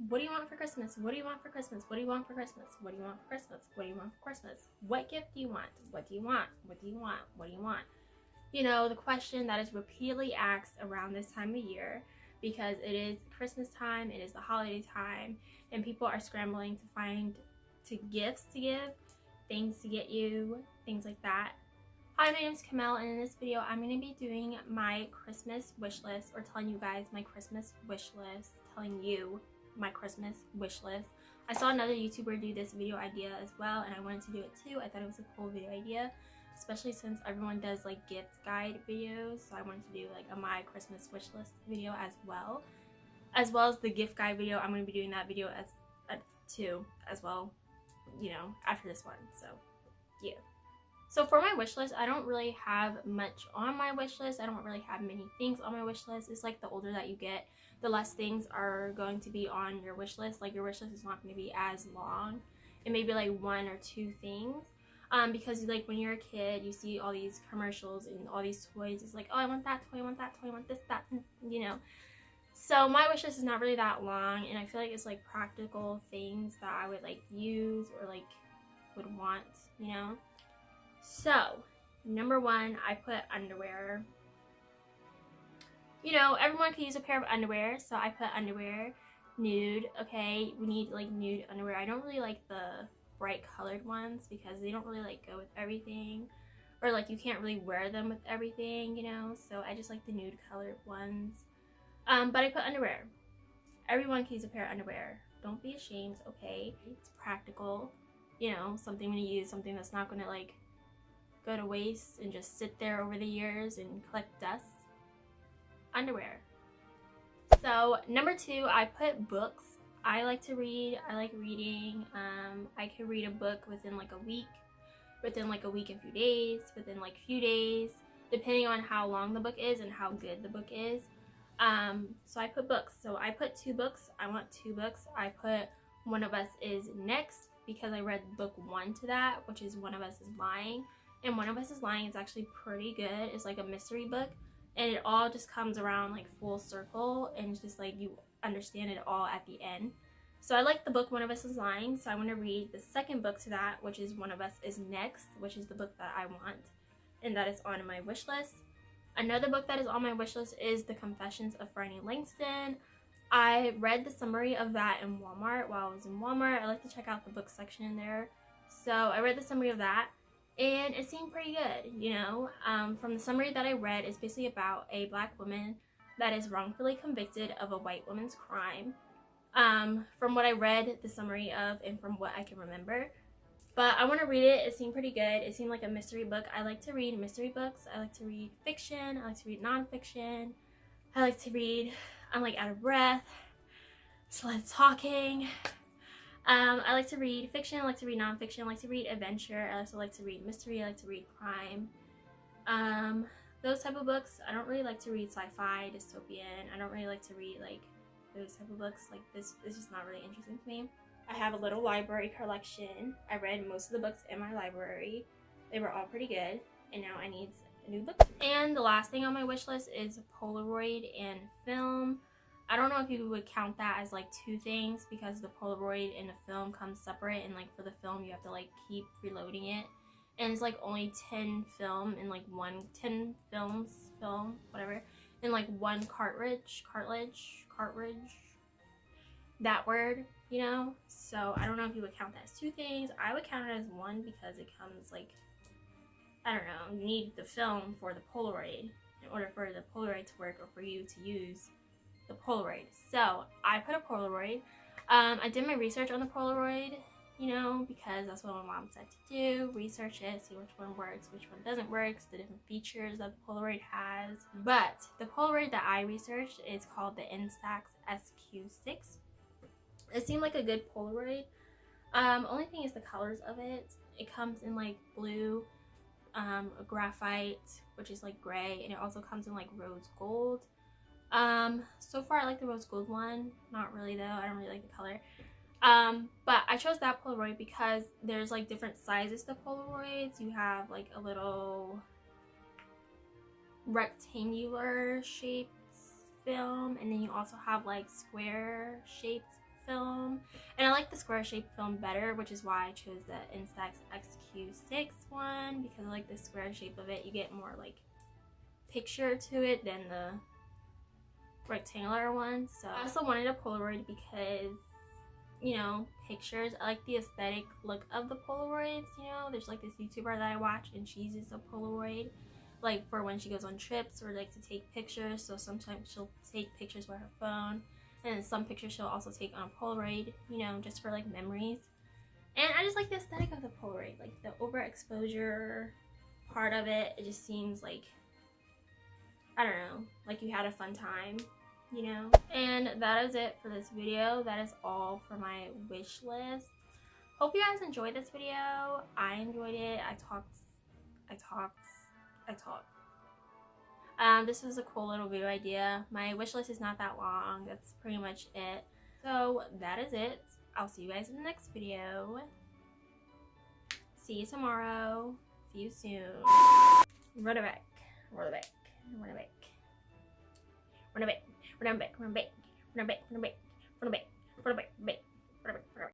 What do you want for Christmas? What do you want for Christmas? What do you want for Christmas? What do you want for Christmas? What do you want for Christmas? What gift do you want? What do you want? What do you want? What do you want? You know, the question that is repeatedly asked around this time of year, because it is Christmas time, it is the holiday time, and people are scrambling to find gifts to give, things to get you, things like that. Hi, my name is Kamel, and in this video I'm going to be doing my Christmas wish list, or telling you guys my Christmas wish list, telling you my Christmas wish list. I saw another YouTuber do this video idea as well, and I wanted to do it too. I thought it was a cool video idea, especially since everyone does like gift guide videos, so I wanted to do like a my Christmas wish list video as well as the gift guide video. I'm going to be doing that video too as well, you know, after this one. So yeah. So for my wish list, I don't really have much on my wish list. I don't really have many things on my wish list. It's like the older that you get, the less things are going to be on your wish list. Like your wish list is not going to be as long. It may be like 1 or 2 things. Because like when you're a kid, you see all these commercials and all these toys. It's like, oh, I want that toy, I want that toy, I want this, that, you know. So my wish list is not really that long, and I feel like it's like practical things that I would like use or like would want, you know. So number 1, I put underwear. You know, everyone could use a pair of underwear, so I put underwear. Nude, okay, we need like nude underwear. I don't really like the bright colored ones because they don't really like go with everything, or like you can't really wear them with everything, you know. So I just like the nude colored ones. But I put underwear. Everyone can use a pair of underwear. Don't be ashamed, okay? It's practical, you know, something to use, something that's not gonna like go to waste and just sit there over the years and collect dust. Underwear. So number 2, I put books. I like to read. I like reading. I can read a book within like a week, and few days, within like few days, depending on how long the book is and how good the book is. So I put books. So I put 2 books. I want 2 books. I put One of Us Is Next because I read book 1 to that, which is One of Us Is Lying. And One of Us Is Lying is actually pretty good. It's like a mystery book, and it all just comes around like full circle, and it's just like you understand it all at the end. So I like the book One of Us Is Lying, so I want to read the second book to that, which is One of Us Is Next, which is the book that I want, and that is on my wish list. Another book that is on my wish list is The Confessions of Franny Langston. I read the summary of that in Walmart while I was in Walmart. I like to check out the book section in there. So I read the summary of that, and it seemed pretty good, you know. From the summary that I read, it's basically about a black woman that is wrongfully convicted of a white woman's crime. From what I read the summary of and from what I can remember. But I want to read it. It seemed pretty good. It seemed like a mystery book. I like to read mystery books. I like to read fiction. I like to read nonfiction. I like to read, I'm like out of breath, so I'm talking. I like to read fiction. I like to read nonfiction. I like to read adventure. I also like to read mystery. I like to read crime. Those type of books. I don't really like to read sci-fi, dystopian. I don't really like to read like those type of books. Like this is just not really interesting to me. I have a little library collection. I read most of the books in my library. They were all pretty good, and now I need a new book. And the last thing on my wish list is Polaroid and film. I don't know if you would count that as like 2 things, because the Polaroid and the film come separate, and like for the film you have to like keep reloading it, and it's like only 10 film and like 10 film, whatever, and like 1 cartridge, that word, you know. So I don't know if you would count that as 2 things. I would count it as 1 because it comes like, I don't know, you need the film for the Polaroid in order for the Polaroid to work, or for you to use the Polaroid. So I put a Polaroid. I did my research on the Polaroid, you know, because that's what my mom said to do. Research it, see which one works, which one doesn't work, the different features that the Polaroid has. But the Polaroid that I researched is called the Instax Sq6. It seemed like a good Polaroid. Only thing is the colors of it. It comes in like blue, graphite, which is like gray, and it also comes in like rose gold. So far I like the rose gold one. Not really though, I don't really like the color. But I chose that Polaroid because there's like different sizes to Polaroids. You have like a little rectangular shaped film, and then you also have like square shaped film, and I like the square shape film better, which is why I chose the Instax Sq6 one, because I like the square shape of it. You get more like picture to it than the rectangular one. So I also wanted a Polaroid because, you know, pictures, I like the aesthetic look of the Polaroids. You know, there's like this YouTuber that I watch and she uses a Polaroid like for when she goes on trips or like to take pictures. So sometimes she'll take pictures with her phone, and then some pictures she'll also take on a Polaroid, you know, just for like memories. And I just like the aesthetic of the Polaroid, like the overexposure part of it. It just seems like, I don't know, like you had a fun time, you know. And that is it for this video. That is all for my wish list. Hope you guys enjoyed this video. I enjoyed it. I talked. This was a cool little video idea. My wish list is not that long. That's pretty much it. So that is it. I'll see you guys in the next video. See you tomorrow. See you soon. Run it back. Run it back. Run it back. Run it back. Run it back. Run it back. Run it back. Run it back. Run it back. Run it back. Run it back. Run it back.